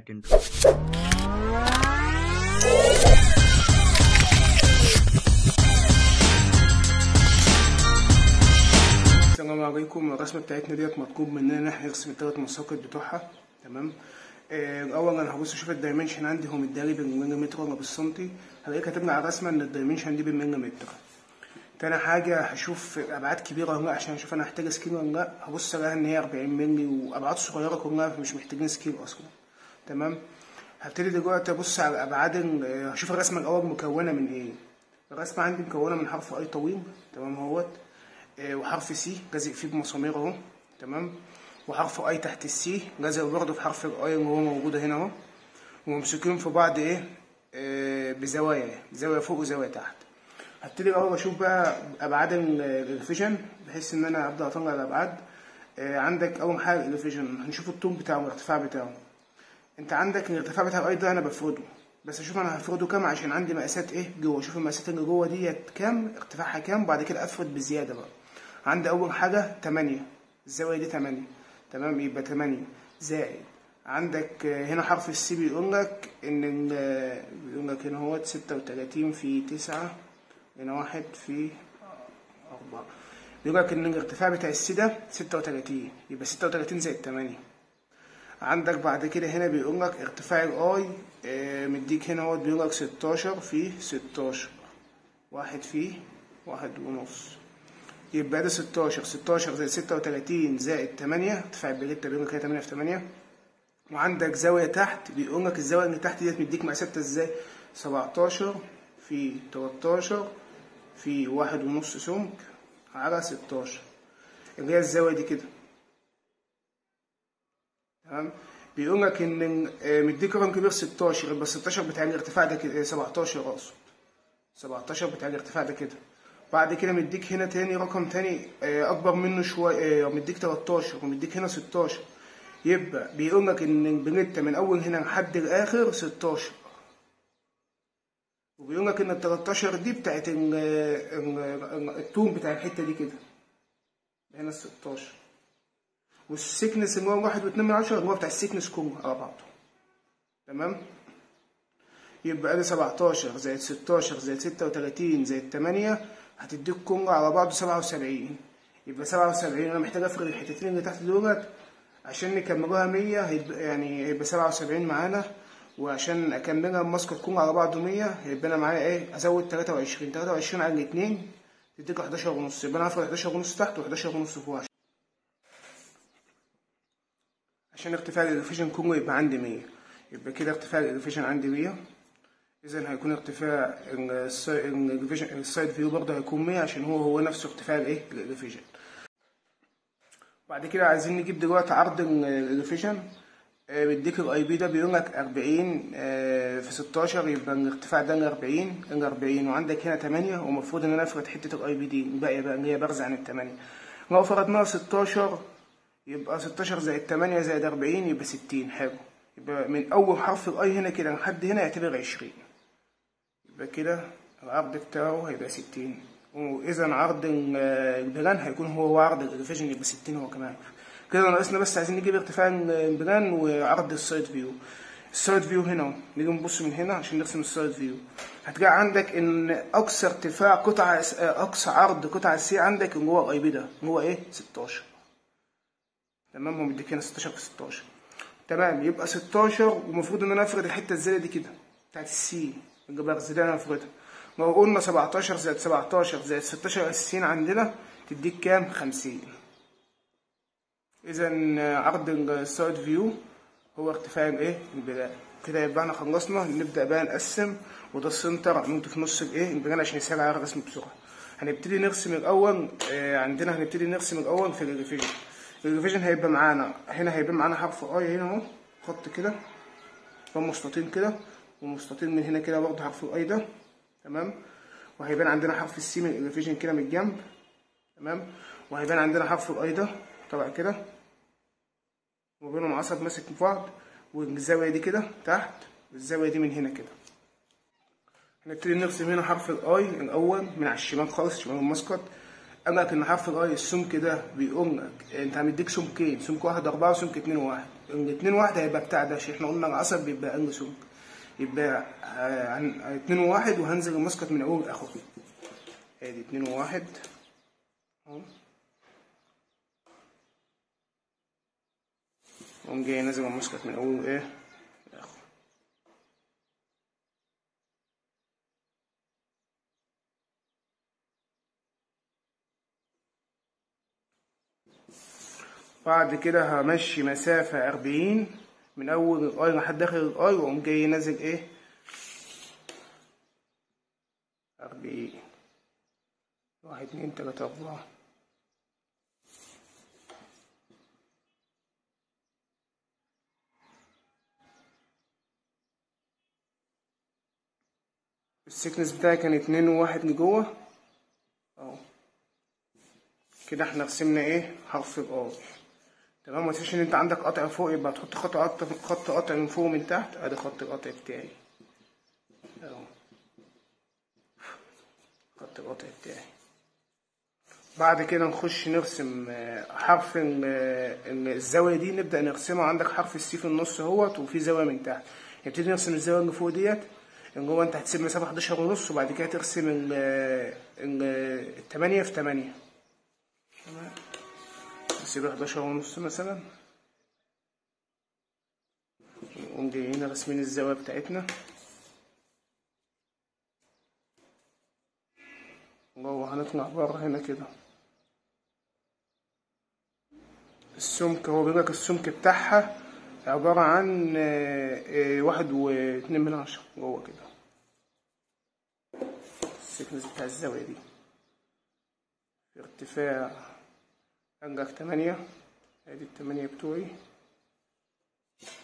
seconds. السلام عليكم. الرسمه بتاعتنا ديت مطلوب مننا ان احنا نرسم الثلاث مساقط بتوعها. تمام. الاول انا هبص اشوف الدايمنشن عندي هو متداري بالمليمتر ولا بالسنتي. هلاقي كاتب لي على الرسمه ان الدايمنشن دي بالمليمتر. تاني حاجه هشوف ابعاد كبيره ولا لا عشان اشوف انا هحتاج سكيل ولا لا. هبص الاقي ان هي 40 مللي وابعاد صغيره كلها مش محتاجين سكيل اصلا. تمام. هبتدي دلوقتي ابص على ابعاد هشوف الرسمه الاول مكونه من ايه. الرسمه عندي مكونه من حرف اي طويل. تمام اهوت. وحرف سي لازق فيه بمسامير اهو. تمام. وحرف اي تحت السي لازق برضه في حرف الاي اللي هو موجود هنا اهو. وممسكين في بعض بزوايا، زاويه فوق وزاويه تحت. هبتدي الاول اشوف بقى ابعاد الريفيجن بحيث ان انا ابدا اطلع الابعاد. عندك اول حاجه الريفيجن هنشوف الطول بتاعه والارتفاع بتاعه. انت عندك الارتفاع بتاع الاي ده انا بفرده، بس اشوف انا هفرده كام عشان عندي مقاسات جوه. اشوف المقاسات اللي جوه ديت كام، ارتفاعها كام، وبعد كده افرد بزياده بقى. عندي اول حاجه 8، الزاويه دي 8. تمام. يبقى 8 زائد عندك هنا حرف السي بيقول لك ان هنا هو 36 في 9 هنا 1 في 4. بيقول لك ان الارتفاع بتاع السي ده 36، يبقى 36 زائد 8. عندك بعد كده هنا بيقول لك ارتفاع الاي مديك هنا هو بيقول لك 16 في 16 1 في 1.5. يبقى ده 16 زائد 36 زائد 8. ارتفاع البليته بيقول لك هي 8 في 8. وعندك زاويه تحت بيقول لك الزاويه اللي تحت ديت مديك مقاساتها ازاي؟ 17 في 13 في 1.5 سمك على 16 اللي هي الزاويه دي كده. تمام. بيقول لك ان مديك رقم كبير 16، يبقى 16 بتاع الارتفاع ده كده 17 اقصد 17 بتاع الارتفاع ده كده. بعد كده مديك هنا تاني رقم تاني اكبر منه شويه، مديك 13 ومديك هنا 16. يبقى بيقول لك ان البليته من اول هنا لحد الاخر 16، وبيقول لك ان ال 13 دي بتاعت الطول بتاع الحته دي كده هنا 16. والسيكنس اللي هو 1.2 اللي هو بتاع السيكنس كله على بعضه. تمام. يبقى ادي 17 زائد 16 زائد 36 زائد 8 هتديك كله على بعضه 77. يبقى 77 انا محتاج افرد الحتتين اللي تحت دولت عشان نكملوها 100. يعني هيبقى 77 معانا، وعشان اكملها الماسكه كله على بعضه 100 هيبقى انا معايا ازود 23 على الاثنين تديك 11.5. يبقى انا هفرد 11.5 تحت و11.5 فوق عشان ارتفاع الريفيجن كله يبقى عندي 100. يبقى كده ارتفاع الريفيجن عندي 100. اذا هيكون ارتفاع السايد فيو برضه هيكون 100 عشان هو نفسه ارتفاع الريفيجن. بعد كده عايزين نجيب دلوقتي عرض الريفيجن. بيديك الاي بي ده بيقول لك 40 في 16، يبقى الارتفاع ده ال 40 وعندك هنا 8، ومفروض ان انا افرد حته الاي بي دي الباقيه بقى اللي هي بارزه عن ال 8. لو فرضناها 16 يبقى 16 زائد 8 زائد 40 يبقى 60. حلو. يبقى من اول حرف الاي هنا كده لحد هنا يعتبر 20. يبقى كده العرض بتاعه هيبقى 60. واذا عرض البلان هيكون هو عرض الريفيجن يبقى 60 هو كمان. كده ناقصنا بس عايزين نجيب ارتفاع البلان وعرض السايد فيو. السايد فيو هنا نيجي نبص من هنا عشان نرسم السايد فيو. هتلاقي عندك ان اقصى ارتفاع اقصى عرض قطعه سي عندك اللي هو الاي بي ده اللي هو 16. تمام. هو مديك هنا 16 في 16. تمام. يبقى 16 ومفروض ان انا افرد الحته الزياده دي كده بتاعت السي اللي برز دي انا افردها. لو قلنا 17 زائد 17 زائد 16 اساسيين عندنا تديك كام؟ 50. اذا عرض السايد فيو هو ارتفاع البلان. كده يبقى احنا خلصنا. نبدا بقى نقسم، وده السنتر عملته في نص البلان عشان يسهل على الرسم بسرعه. هنبتدي نرسم الاول هنبتدي نرسم الاول في الريفيجن. الريفيجن هيبقى معانا هنا هيبقى معانا حرف اي هنا اهو، خط كده ومستطيل كده، ومستطيل من هنا كده برضه حرف الاي ده. تمام. وهيبان عندنا حرف السي من الريفيجن كده من الجنب. تمام. وهيبان عندنا حرف الاي ده طبعا كده وبينهم عصب ماسك في بعض، والزاويه دي كده تحت والزاويه دي من هنا كده. هنبتدي نرسم هنا حرف الاي الاول من على الشمال خالص، شمال المسقط. قال لك ان حرف الاي السمك ده بيقول لك انت مديك سمكين، سمك 1 4 وسمك 2 1. ال2 1 هيبقى بتاع ده، عشان احنا قلنا العصب بيبقى اقل سمك، يبقى عن 2 1 وهنزل المسقط من اول لاخره. ادي 2 1 اهو، اقوم جاي نازل المسقط من اول ايه لاخره. بعد كده همشي مسافة 40 من أول الآي لحد آخر الآي، وأقوم جاي نازل إيه 40. 1 2 3 4. السيكنس بتاعي كان 2 و1 لجوه أهو كده. احنا رسمنا إيه حرف الآي. تمام. متنساش ان انت عندك قطع فوق، يبقى تحط خط قطع من فوق ومن تحت. ادي خط القطع بتاعي اهو، خط القطع بتاعي. بعد كده نخش نرسم حرف الزاوية دي، نبدأ نرسمها. عندك حرف السي في النص اهوت، وفي زاوية من تحت. نبتدي نرسم الزاوية اللي فوق ديت، اللي هو انت هتسيب مسافة 11 ونص، وبعد كده ترسم ال 8 في 8. تمام. نسيب 11 ونص مثلا، نقوم جايين راسمين الزاوية بتاعتنا. وهنطلع بره هنا كده. السمك هو بيقولك السمك بتاعها عبارة عن 1.2 جوه كده. السكنس بتاع الزاوية دي في ارتفاع أنجك 8. ادي ال8 بتوعي.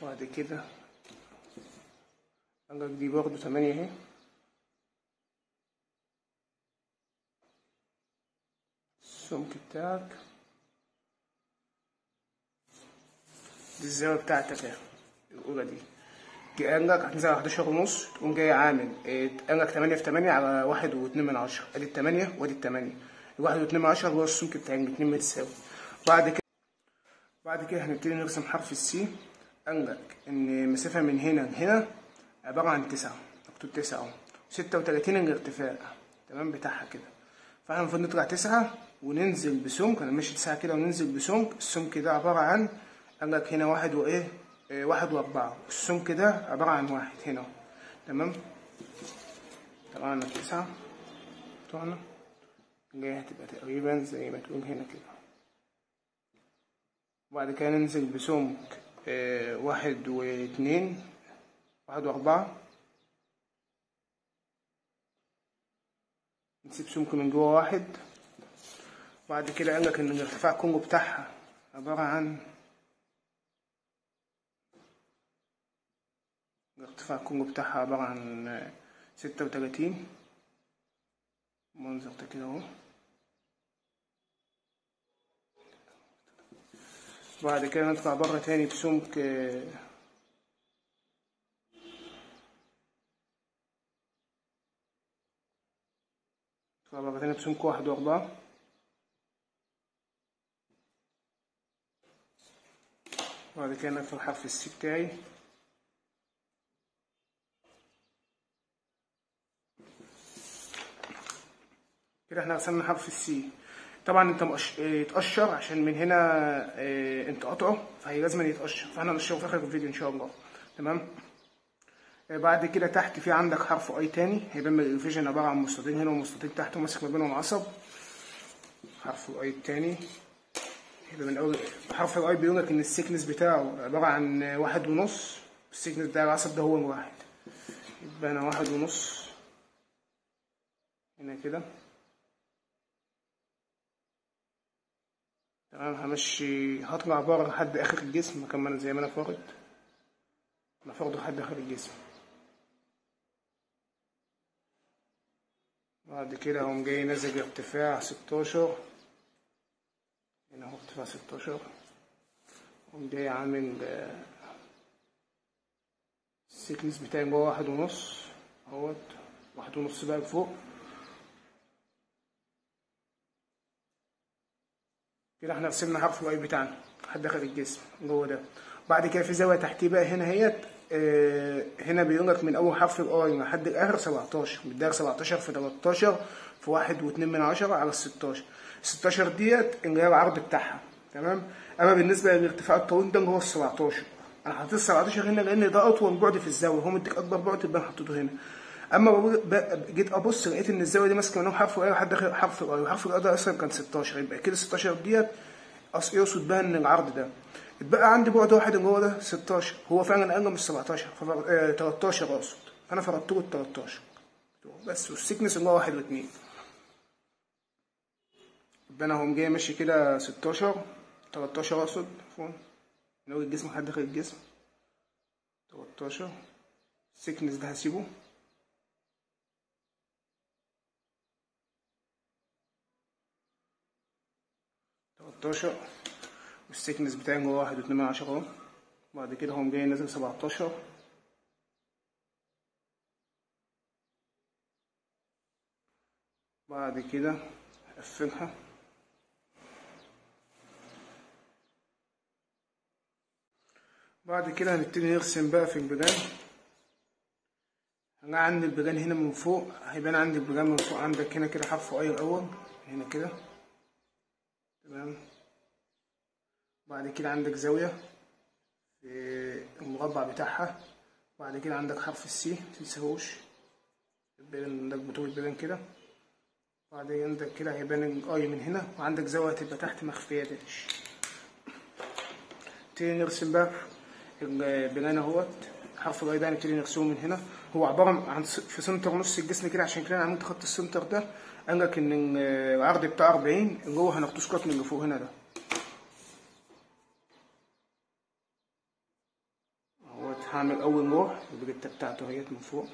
وبعد كده أنجك دي برضه 8 اهي. السمك بتاعك دي الزاوية بتاعتك اهي الأولى دي. أنجك هتنزل على 11 ونص، تقوم جاي عامل أنجك 8 في 8 على 1.2. ادي ال8 وادي ال8. 1.2 هو السمك بتاع الاتنين متساوي. بعد كده هنبتدي نرسم حرف السي. أنجك إن المسافة من هنا لهنا عبارة عن 9، مكتوب 9 اهو. 36 الارتفاع تمام بتاعها كده. فاحنا المفروض نطلع 9 وننزل بسمك. انا ماشي 9 كده وننزل بسمك. السمك ده عبارة عن قالك هنا 1 وايه 1 و4. السمك ده عبارة عن 1 هنا. تمام. طبعا 9 بتوعنا اللي هتبقى تقريبا زي ما تقول هنا كده. وبعد كده ننزل بسمك 1 و2 1 و4. نسيب سمك من جوه 1. بعد كده قالك ان الارتفاع كله بتاعها عبارة عن الارتفاع كله بتاعها عبارة عن 36. منظر ده كده اهو. بعد كده نطلع بره تاني بسمك نطلع بره تاني بسمك 1 و4. بعد كده نقفل حرف السي بتاعي. كده احنا رسمنا حرف السي. طبعا انت يتقشر عشان من هنا انت قاطعه، فهي لازم يتقشر، فاحنا هنقشره في اخر الفيديو ان شاء الله. تمام. بعد كده تحت في عندك حرف اي تاني، هيبان من الفيجن عباره عن مستطيل هنا ومستطيل تحت وماسك ما بينهم عصب. حرف الاي التاني هيبقى من اول. حرف الاي بيقولك ان السيكنس بتاعه عباره عن 1.5. السيكنس بتاع العصب ده هو 1. يبقى انا 1.5 هنا كده. تمام. همشي هطلع بره لحد اخر الجسم مكان ما انا زي ما انا فاقد. انا فاقده لحد اخر الجسم. بعد كده اقوم جاي نازل ارتفاع 16 هنا اهو، ارتفاع 16. اقوم جاي عامل السيكنس بتاعي جوه 1.5 اهوت. 1.5 بقى لفوق. كده احنا رسمنا حرف الاي بتاعنا لحد اخر الجسم جوه ده. بعد كده في زاويه تحتيه بقى هنا اهيت، هنا بيقول لك من اول حرف الاي لحد الاخر 17، بتدار 17 في 13 في 1.2 على 16. 16 ديت اللي هي العرض بتاعها، تمام. اما بالنسبه للارتفاع الطويل ده اللي هو ال 17، انا حطيت 17 هنا لان ده اطول بعد في الزاويه، هو مديك اكبر بعد يبقى انا حطيته هنا. اما جيت ابص لقيت ان الزاويه دي ماسكه منهم حرف الاي لحد اخر حرف الاي، وحرف الاي ده اصلا كان 16، يبقى كده 16 ديت يقصد بها ان العرض ده اتبقى عندي بعد واحد اللي هو ده 16، هو فعلا اقل من 17 13 اقصد، فانا فرضت له ال 13 بس، والسيكنس اللي هو 1 و2. يبقى انا هقوم جاي ماشي كده 16 13 اقصد فوق من اول الجسم لحد اخر الجسم 13. السيكنس ده هسيبه 13، والسيكنس بتاعي اللي هو 1.2 اهو. بعد كده هقوم جاي نازل 17، بعد كده هقفلها. بعد كده هنبتدي نرسم بقى في البيجان. انا عندي البيجان هنا من فوق، هيبان عندي البيجان من فوق. عندك هنا كده حرف اي الاول هنا كده، تمام. بعد كده عندك زاوية في المربع بتاعها. بعد كده عندك حرف السي متنساهوش، عندك بطول البيجان كده. بعدين عندك كده هيبان الاي من هنا، وعندك زاوية تبقى تحت مخفية داش. نبتدي نرسم بقى البيجان اهوت. حرف الاي ده هنبتدي نرسمه من هنا. هو عبارة عن في سنتر نص الجسم كده، عشان كده انا عملت خط السنتر ده. قالك ان العرض بتاعه 40، اللي هو هناخده سكوت من اللي فوق هنا ده اهوت. هعمل اول لوح البريتة بتاعته اهيت من فوق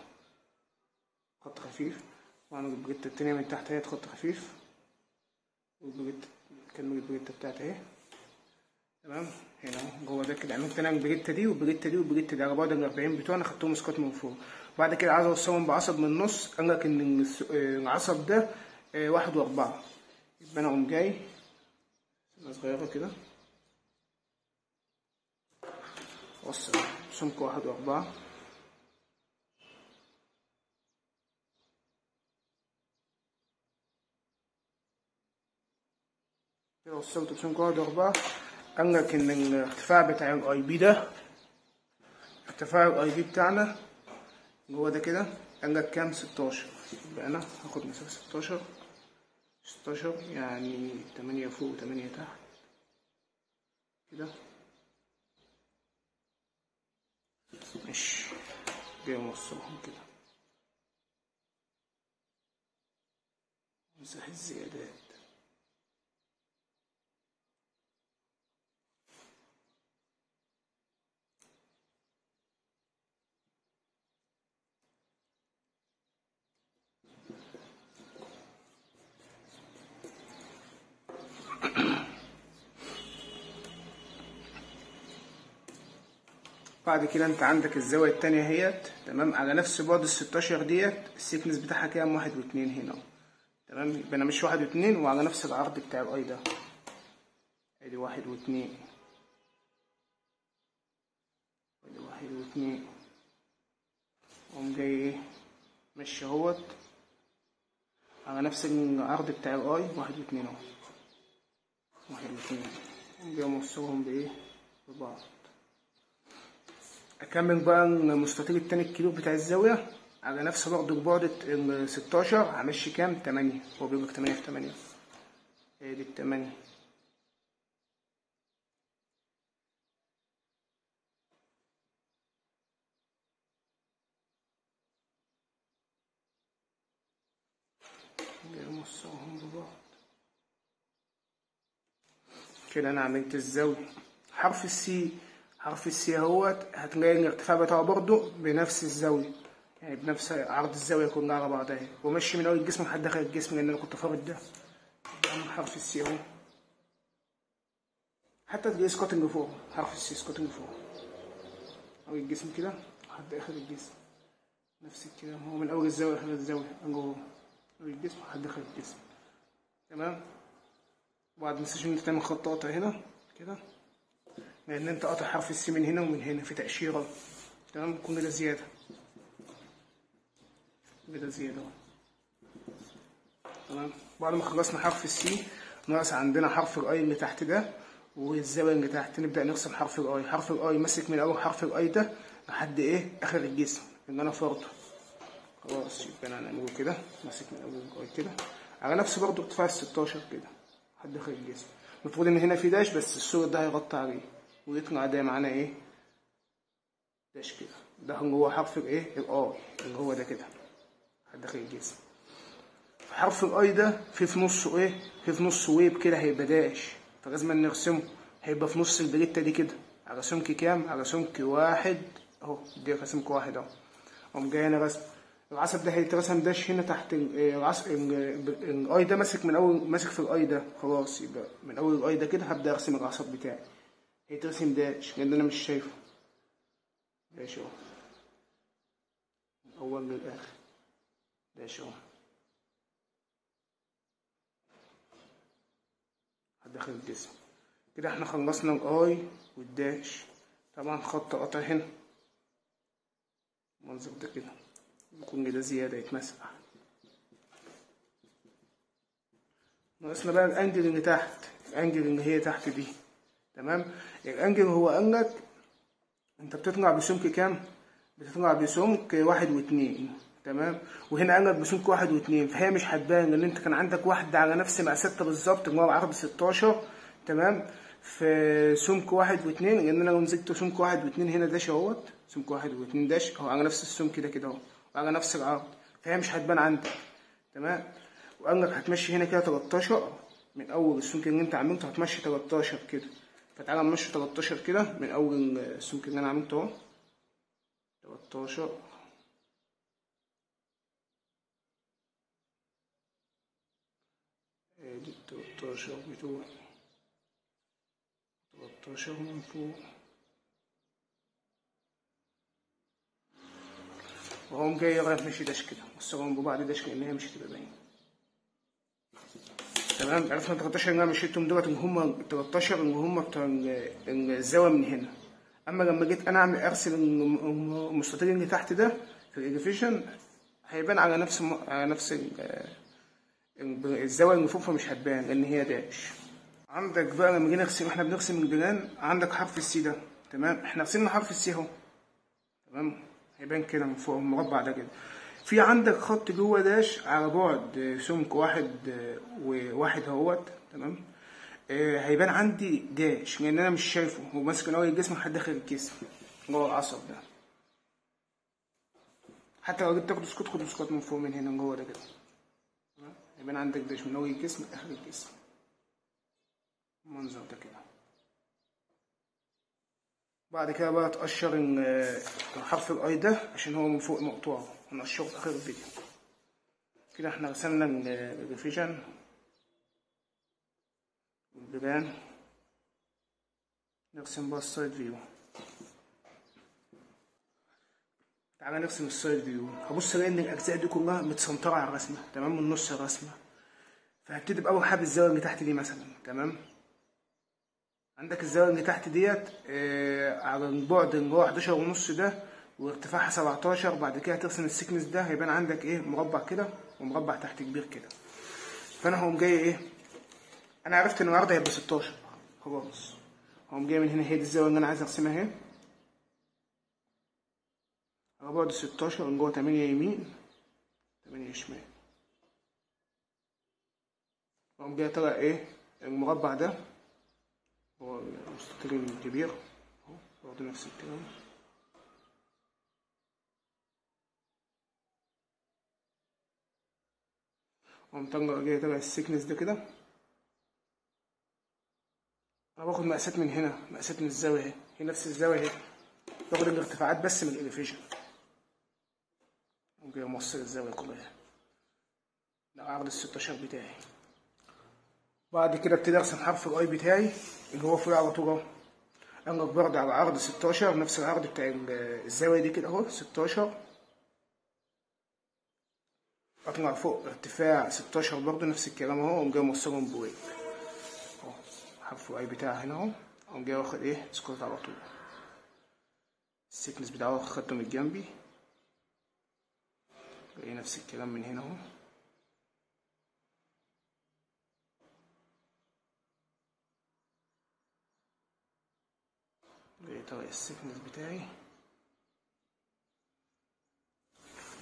خط خفيف، واعمل البريتة التانية من تحت اهيت خط خفيف، والبريتة كمل البريتة بتاعتي اهي، تمام. هنا اهو جوه ده كده عملت انا البريتة دي والبريتة دي والبريتة دي على بعد ال 40 بتوعنا، خدتهم سكوت من فوق. بعد كده عايز اوصلهم بعصب من النص. قالك ان العصب ده 1 و4، يبقى انا اقوم جاي صغيرة كده اوصل سمك 1 و4، كده وصلت بسمك 1 و4. قالك ان الارتفاع بتاع الاي بي ده، ارتفاع الاي بي بتاعنا جوه ده كده قالك كام؟ 16. يبقى انا هاخد مسافة 16 يعني 8 فوق و8 تحت كده، ماشي. جاي موصلهم كده، امسح الزيادات. بعد كده انت عندك الزاوية التانية اهيت، تمام. على نفس بعد ال 16 ديت السيكنس بتاعها كام؟ 1 و2 هنا، تمام. يبقى انا مش 1 و2 وعلى نفس العرض بتاع الاي ده، ادي 1 و2 ادي 1 و2. اقوم جاي ايه ماشي اهوت على نفس العرض بتاع الاي 1 و2 اهو، 1 و2. اقوم جاي موصلهم بايه؟ ببعض. اكمل بقى المستطيل التاني الكبير بتاع الزاوية على نفس برضه البعد ال 16. همشي كام؟ 8. هو بيقولك 8 في 8، هي دي ال8. نوصلهم ببعض كده. انا عملت الزاوية. حرف السي اهوت هتلاقي الارتفاع بتاعه برضه بنفس الزاوية، يعني بنفس عرض الزاوية كلها على بعضها اهي، وماشي من اول الجسم لحد اخر الجسم لان انا كنت فارض ده. بعمل حرف السي اهو، حتى تلاقي سكوتنج فوق. حرف السي سكوتنج فوق اول الجسم كده لحد اخر الجسم، نفس الكلام. هو من اول الزاوية لاخر الزاوية، اول الجسم لحد اخر الجسم، تمام. وبعد متنساش ان انت تعمل خط قطع هنا كده، لان انت قاطع حرف السي من هنا ومن هنا في تقشيره. تمام، كل ده زياده، كل ده زياده اهو. تمام، بعد ما خلصنا حرف السي ناقص عندنا حرف الاي اللي تحت ده والزاويه اللي تحت. نبدا نرسم حرف الاي. حرف الاي ماسك من اول حرف الاي ده لحد ايه؟ اخر الجسم اللي انا فرضه. خلاص، يبقى انا هنعمله كده، ماسك من اول الاي كده على نفس برضه ارتفاع ال16 كده لحد اخر الجسم. المفروض ان هنا في داش، بس السور ده هيغطي عليه ويطلع ده معانا ايه؟ داش كده. ده هو حرف الايه؟ الاي اللي هو ده كده لحد اخر الجسم. حرف الاي ده في نصه ايه؟ في نصه ويب كده هيبقى داش، فلازم نرسمه. هيبقى في نص البليته دي كده على سمك كام؟ على سمك واحد اهو. دي سمك واحد اهو. اقوم جاي انا رسم العصب ده هيترسم داش هنا تحت الاي ده ماسك من اول، ماسك في الاي ده. خلاص، يبقى من اول الاي ده كده هبدا ارسم العصب بتاعي. هيترسم داش لان انا مش شايفه. داش اهو من اول للاخر، داش اهو داخل الجسم كده. احنا خلصنا الاي والداش. طبعا خط قطع هنا المنظر ده كده يكون ده زيادة يتمسح. ناقصنا بقى الانجل اللي تحت، الانجل اللي هي تحت دي. تمام، الانجل هو قالك انت بتطلع بسمك كام؟ بتطلع بسمك 1 و2. تمام، وهنا قالك بسمك 1 و2، فهي مش هتبان لان انت كان عندك واحدة على نفس مقاساتها بالظبط اللي هو عرض 16. تمام، في سمك 1 و2، لان انا لو نزلت سمك 1 و2 هنا داش اهوت، سمك 1 و2 داش اهو على نفس السمك ده كده اهو وعلى نفس العرض، فهي مش هتبان عندك. تمام، وقالك هتمشي هنا كده 13 من اول السمك اللي انت عملته، هتمشي 13 كده. فتعالى نمشي 13 كده من اول السمك اللي انا عملته اهو. 13 ادي 13 بتوع 13 من فوق، وهم جاي رايح ماشي داش كده، وصلهم ببعض داش كأن هي مش هتبقى باينة. تمام، عرفنا 13 اللي انا مشيتهم دولت اللي هم 13 اللي هم بتوع الزاوية من هنا. اما لما جيت انا ارسم المستطيل اللي تحت ده في الاليفيشن هيبان على نفس الزاوية اللي فوق، فمش هتبان لان هي داش. عندك بقى لما جينا نرسم، احنا بنرسم البلان، عندك حرف السي ده. تمام، احنا رسمنا حرف السي اهو. تمام، هيبان كده من فوق المربع ده كده. في عندك خط جوه داش على بعد سمك 1 و1 اهوت. تمام، هيبان عندي داش لان انا مش شايفه، هو ماسك من اول الجسم لحد داخل الجسم جوه العصب ده. حتى لو جيت تاخد سكوت، خد سكوت من فوق من هنا جوه ده كده. تمام، هيبان عندك داش من اول الجسم لاخر الجسم، المنظر ده كده. بعد كده بقى تقشر حرف الاي ده عشان هو من فوق مقطوع، هنقشره في اخر الفيديو كده. احنا رسمنا الريفيجن والبلان. نرسم بقى السايد فيو. تعالى نرسم السايد فيو. هبص الاقي ان الاجزاء دي كلها متسنطره على الرسمه. تمام، من نص الرسمه. فهبتدي باول حاجه الزاويه اللي تحت دي مثلا. تمام، عندك الزاويه اللي تحت ديت على البعد اللي هو 11.5 ده وارتفاعها 17. بعد كده هترسم السيكنس ده، هيبان عندك ايه؟ مربع كده ومربع تحت كبير كده. فانا هقوم جاي ايه؟ انا عرفت ان العرض هيبقى 16. خلاص، هقوم جاي من هنا، هي دي الزاويه اللي انا عايز ارسمها اهي على بعد 16 من جوه 8 يمين 8 شمال. هقوم جاي طالع ايه؟ المربع ده هو المستطيل الكبير اهو، برضه نفس الكلام. اقوم جاي طالع السيكنس ده كده. انا باخد مقاسات من هنا، مقاسات من الزاويه اهي، هي نفس الزاويه اهي، باخد الارتفاعات بس من الاليفيشن. اقوم جاي موصل الزاويه كلها. ده عرض ال16 بتاعي. بعد كده ابتدي ارسم حرف الاي بتاعي اللي هو فوق على طول اهو. انقل برضه على عرض 16 نفس العرض بتاع الزاويه دي كده اهو 16. اطلع فوق ارتفاع 16 برضه نفس الكلام اهو، واقوم جاي موصلهم بويب. حرف الاي بتاعي هنا اهو، اقوم جاي واخد ايه سكوت على طول. السيكنس بتاعه خدته من جنبي، جاي نفس الكلام من هنا اهو، جاي طريق السيكنس بتاعي،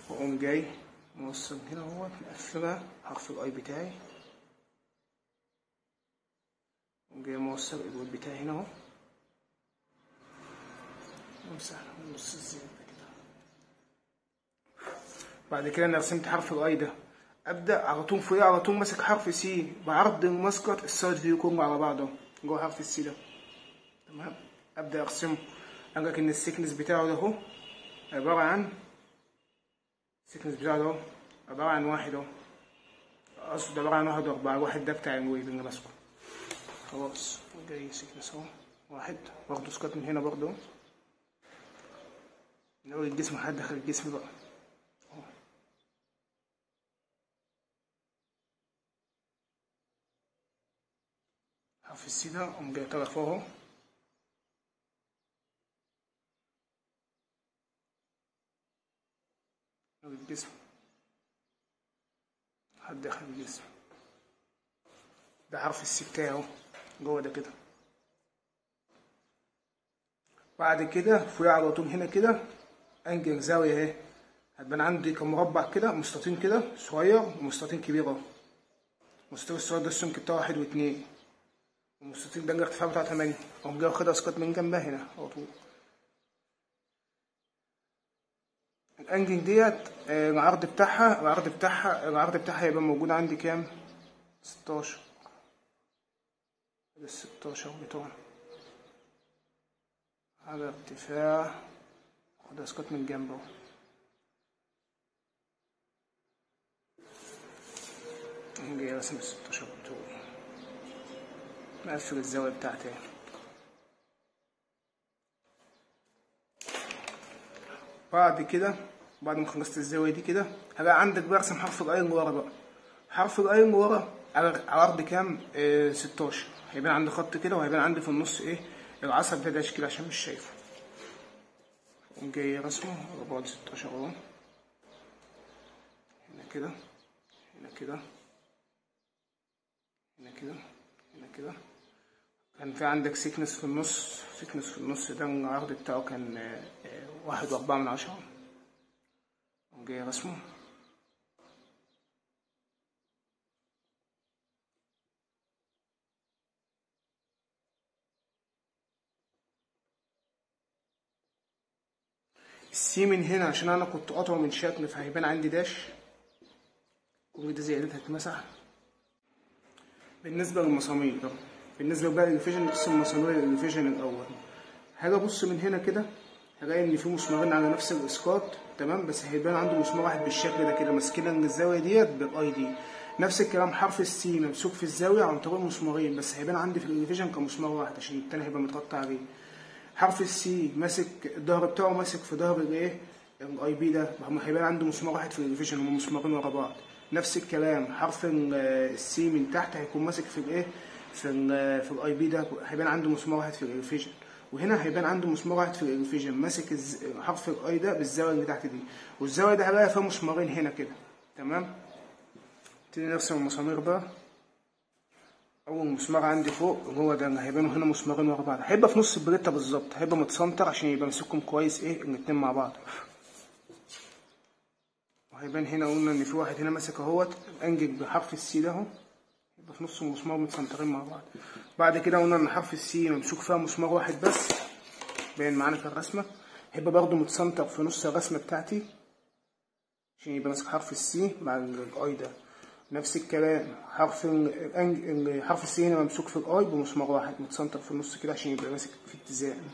واقوم جاي موصل هنا اهو مقفلة حرف الاي بتاعي، واقوم جاي موصل الويب بتاعي هنا اهو، وامسح نص الزيادة كده. بعد كده انا رسمت حرف الاي ده، ابدا على طول فوقيه على طول ماسك حرف سي بعرض المسقط السايد فيو كله على بعضه جوه حرف السي ده. تمام، ابدا ارسمه. الاقي ان السيكنس بتاعه ده اهو عباره عن السيكنس بتاعه ده اهو عباره عن واحد اهو، اقصد عباره عن 1 و4. واحد ده بتاع الويف اللي ماسكه. خلاص جاي سيكنس اهو واحد، واخده سكات من هنا برضه من اول الجسم لحد اخر الجسم بقى اهو. حرف السي ده اقوم جاي طالع فوق اهو، الجسم لحد اخر الجسم. ده حرف السي بتاعي اهو جوه ده كده. بعد كده فوقيه على طول هنا كده انجل زاويه اهي، هتبان عندي كمربع كده، مستطيل كده صغير ومستطيل كبير اهو. المستطيل الصغير ده السمك بتاعه 1 و2، والمستطيل ده الارتفاع بتاعه 8. اقوم جاي واخدها اسقاط من جنبها هنا على طول. الانجل ديت العرض بتاعها هيبقى موجود عندي كام؟ 16. ده 16 بتوعنا على ارتفاع، خد اسقاط من جنبه اهو. اقوم جاي راسم 16 بتوعي، مقفل الزاوية بتاعتي. بعد كده بعد ما خلصت الزاوية دي كده هبقى عندك برسم حرف الاي اللي ورا بقى. حرف الاي اللي ورا على عرض كام؟ 16. هيبان عندي خط كده، وهيبان عندي في النص ايه العصب ده داش كده عشان مش شايفه. اقوم جاي رسمه على بعد 16 اهو، هنا كده هنا كده هنا كده هنا كده. كان في عندك سيكنس في النص ده العرض بتاعه كان 1.4. اقوم جاي رسمه. السي من هنا عشان انا كنت قاطعه من شكل فهيبان عندي داش، كل ده زيادتها هتتمسح. بالنسبه للمسامير ده، بالنسبه بقى للريفيجن، نقسم المسامير للريفيجن الاول. هاجي ابص من هنا كده هلاقي ان في مسمارين على نفس الاسقاط، تمام، بس هيبان عنده مسمار واحد بالشكل ده كده ماسكين الزاويه ديت بالاي دي. نفس الكلام حرف السي ممسوك في الزاويه عن طريق مسمارين، بس هيبان عندي في الريفيجن كمسمار واحد عشان التاني هيبقى متقطع عليه. حرف السي ماسك الظهر بتاعه ماسك في ظهر الايه الاي بي ده، هيبان عنده مسمار واحد في الريفيجن، هما مسمارين ورا بعض. نفس الكلام حرف السي من تحت هيكون ماسك في الايه في الاي بي ده، هيبان عنده مسمار واحد في الريفيجن. وهنا هيبان عنده مسمار واحد في الريفيجن ماسك حرف الاي ده بالزاويه اللي تحت دي، والزاويه ده هلاقي فيها مسمارين هنا كده. تمام، نبتدي نرسم المسامير بقى. اول مسمار عندي فوق هو ده اللي هيبانوا هنا مسمارين ورا بعض، هيبقى في نص البريتا بالظبط، هيبقى متسنتر عشان يبقى ماسكهم كويس ايه الاتنين مع بعض. وهيبان هنا قلنا ان في واحد هنا ماسك اهوت انجل بحرف السي ده اهو، يبقى في نص المسمار متسنترين مع بعض. بعد كده قلنا ان حرف السي ممسوك فيها مسمار واحد بس، باين معانا في الرسمه، هيبقى برضو متسنتر في نص الرسمه بتاعتي عشان يبقى ماسك حرف السي مع الاي ده. نفس الكلام حرف السي هنا ممسوك في الاي بمسمار واحد متسنتر في النص كده عشان يبقى ماسك في اتزان.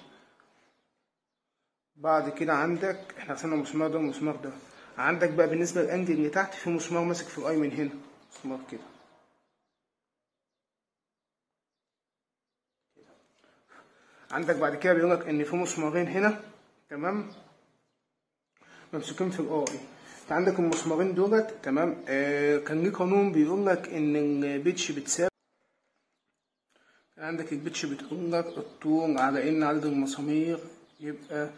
بعد كده عندك احنا رسمنا المسمار ده والمسمار ده، عندك بقى بالنسبه للانجل اللي تحت في مسمار ماسك في الاي من هنا، مسمار كده. عندك بعد كده بيقولك ان في مسمارين هنا، تمام، ممسوكين في الاي. عندك المسمارين دولت، تمام، كان ليه قانون بيقولك ان البيتش بتساوي، عندك البيتش بتقول لك الطول على ان عدد المسامير يبقى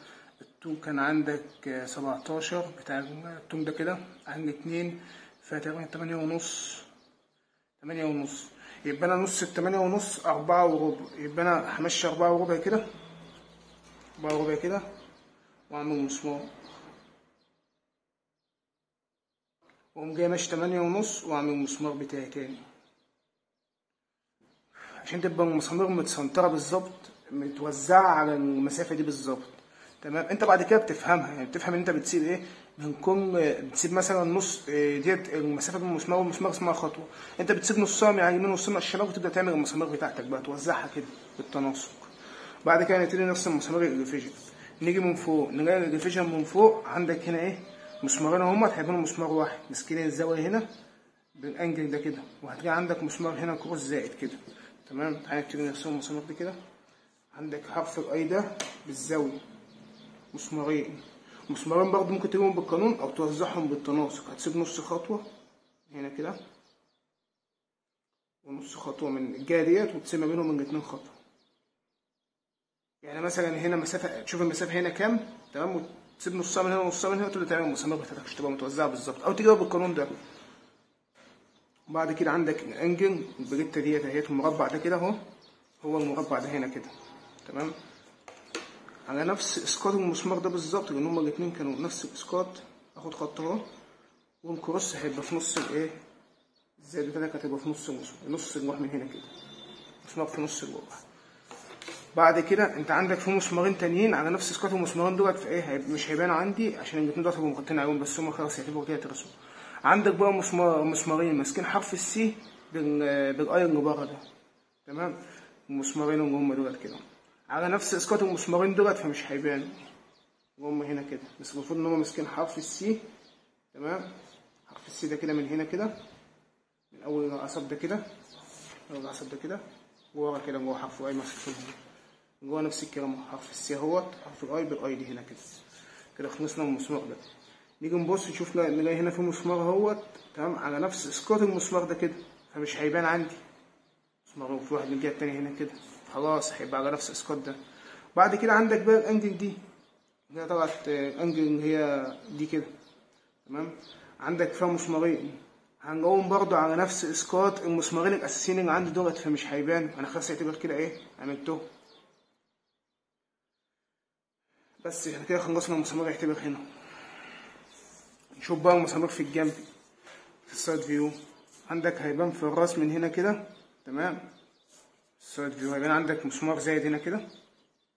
الطول كان عندك 17 بتاع الطول ده كده عند 2 فتقريبا 8.5. يبقى انا نص 8.5 4 وربع، يبقى انا همشي 4 وربع كده، 4 وربع كده واعمل مسمار، واقوم جاي ماشي 8.5 واعمل مسمار بتاعي تاني عشان تبقى المسامير متسنطرة بالظبط، متوزعة على المسافة دي بالظبط. تمام. انت بعد كده بتفهمها، يعني بتفهم ان انت بتسيب ايه من كل، بتسيب مثلا نص ديت المسافة بين المسمار والمسمار اسمها خطوة، انت بتسيب نصها من على اليمين ونصها من الشمال وتبدأ تعمل المسامير بتاعتك بقى، توزعها كده بالتناسق. بعد كده نبتدي نرسم مسامير الريفيجن. نيجي من فوق نلاقي الريفيجن من فوق عندك هنا ايه مسمارين اهما، هيبقوا مسمار واحد ماسكين الزاوية هنا بالانجل ده كده، وهتلاقي عندك مسمار هنا كروس زائد كده. تمام. تعالى نبتدي نرسم المسامير دي كده. عندك حرف الاي ده بالزاوية مسمارين برضه ممكن تجيبهم بالقانون او توزعهم بالتناسق. هتسيب نص خطوة هنا كده ونص خطوة من الجهة ديت، وتسيب ما بينهم من 2 خطوة. يعني مثلا هنا مسافة، تشوف المسافة هنا كام، تمام، وتسيب نصها من هنا ونصها من هنا، وتبدأ تعمل المسامير بتاعتك عشان تبقى متوزعة بالظبط، او تجيبها بالقانون ده. وبعد كده عندك الانجل البريتا ديت اهيت، المربع ده كده اهو، هو المربع ده هنا كده. تمام. على نفس اسقاط المسمار ده بالظبط، لان هما الاتنين كانوا نفس الاسقاط. اخد خط اهو، والكروس هيبقى في نص الايه، الزاوية بتاعتك هتبقى في نص المسمار، نص الجوح من هنا كده، مسمار في نص الجوح. بعد كده انت عندك في مسمارين تانيين على نفس اسقاط المسمارين دولت، في ايه مش هيبانوا عندي عشان الاتنين دول هيبقوا مغطين عليهم، بس هما خلاص هيعتبروا كده اترسموا. عندك بقى مسمارين ماسكين حرف السي بالاي اللي بره ده. تمام. المسمارين اللي هم دولت كده على نفس اسقاط المسمارين دولت، فمش هيبانوا وهم هنا كده، بس المفروض ان هم ماسكين حرف السي. تمام. حرف السي ده كده من هنا كده، من اول العصب ده كده، اول العصب ده كده، وورا كده جوه حرف الاي ماسك فيهم جوه نفس الكلام، حرف السي اهوت، حرف الاي بالاي دي هنا كده. كده خلصنا من المسمار ده. نيجي نبص نشوف نلاقي هنا في مسمار اهوت، تمام، على نفس اسقاط المسمار ده كده، فمش هيبان عندي مسمار، في واحد من الجهه التانية هنا كده، خلاص هيبقى على نفس الاسقاط ده. بعد كده عندك بقى الانجل دي اللي هي طلعت انجل اللي هي دي كده. تمام. عندك فيها مسمارين هنقوم برضو على نفس اسقاط المسمارين الاساسيين اللي عندي دولت، فمش هيبان. انا خلاص اعتبر كده ايه عملته. بس احنا كده خلصنا المسامير، يعتبر هنا. نشوف بقى المسامير في الجنب في السايد فيو. عندك هيبان في الراس من هنا كده. تمام. السايد فيو هيبان عندك مسمار زايد هنا كده.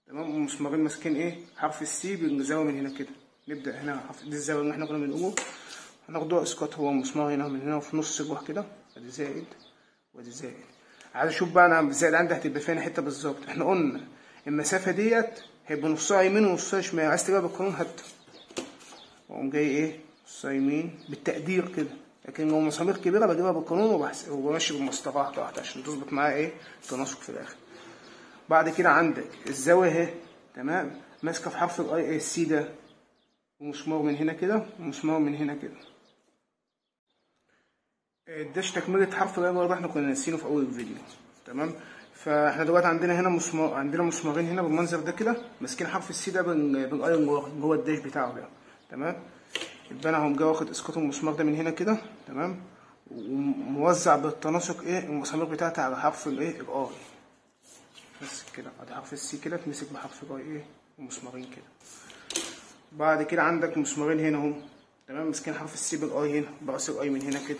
تمام. ومسمارين ماسكين ايه حرف السي بالزاوية من هنا كده. نبدأ هنا دي الزاوية اللي احنا كنا بنقوله، هناخدوها اسقاط. هو مسمار هنا من هنا وفي نص الجوح كده، ادي زائد وادي زائد. عايز اشوف بقى انا الزائد عندي هتبقى فين حته بالظبط. احنا قلنا المسافه ديت هيبقى نصها يمين ونصها شمال، عايز تجيبها بالقانون هات، واقوم جاي ايه نصها يمين بالتقدير كده، لكن لو مسامير كبيره بجيبها بالقانون وبحسب وماشي بالمسطره واحده واحده عشان تظبط معايا ايه التناسق في الاخر. بعد كده عندك الزاويه اهي. تمام. ماسكه في حرف الاي اي السي ده، ومسمار من هنا كده ومسمار من هنا كده. داش تكمله حرف الاي برضه احنا كنا ناسينه في اول الفيديو. تمام. فاحنا دلوقتي عندنا هنا عندنا مسمارين هنا بالمنظر ده كده، ماسكين حرف السي ده بالاي اللي هو الداش بتاعه ده. تمام. يبقى انا هقوم جاي واخد اسقاط المسمار ده من هنا كده. تمام. وموزع بالتناسق ايه المسامير بتاعتي على حرف الايه الاي، بس كده. ادي حرف السي كده تمسك بحرف الاي ايه ومسمارين كده. بعد كده عندك مسمارين هنا اهم. تمام. ماسكين حرف السي بالاي هنا براس الاي من هنا كده.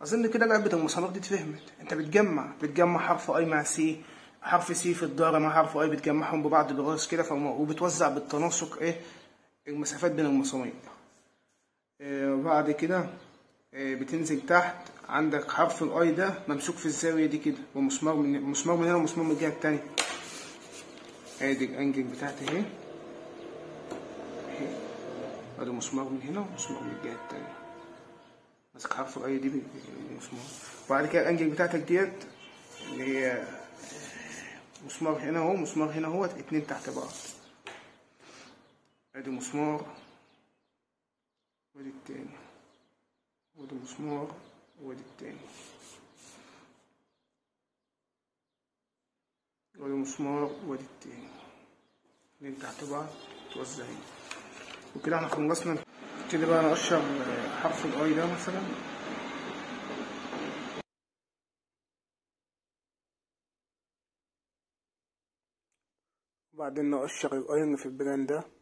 اظن كده لعبه المسامير دي اتفهمت. انت بتجمع حرف اي مع سي، حرف سي في الدائره مع حرف اي، بتجمعهم ببعض بالراس كده، وبتوزع بالتناسق ايه المسافات بين المسامير. وبعد كده بتنزل تحت، عندك حرف الاي ده ممسوك في الزاويه دي كده، ومسمار من هنا ومسمار من الجهه التانيه. ادي الانجل بتاعتي اهي، ادي مسمار من هنا ومسمار من الجهه التانيه، ماسك حرف الاي دي بالمسمار. وبعد كده الانجل بتاعتك ديت اللي هي مسمار هنا اهو، مسمار هنا اهوت، اتنين تحت بعض. ادي مسمار وادي التاني، وادي مسمار وادي التاني. وادي مسمار وادي التاني اللي تحت بعض توزعين. وكده احنا خلصنا. نبتدي بقى نقشر حرف الاي ده مثلا. وبعدين نقشر الاي اللي في البلان ده.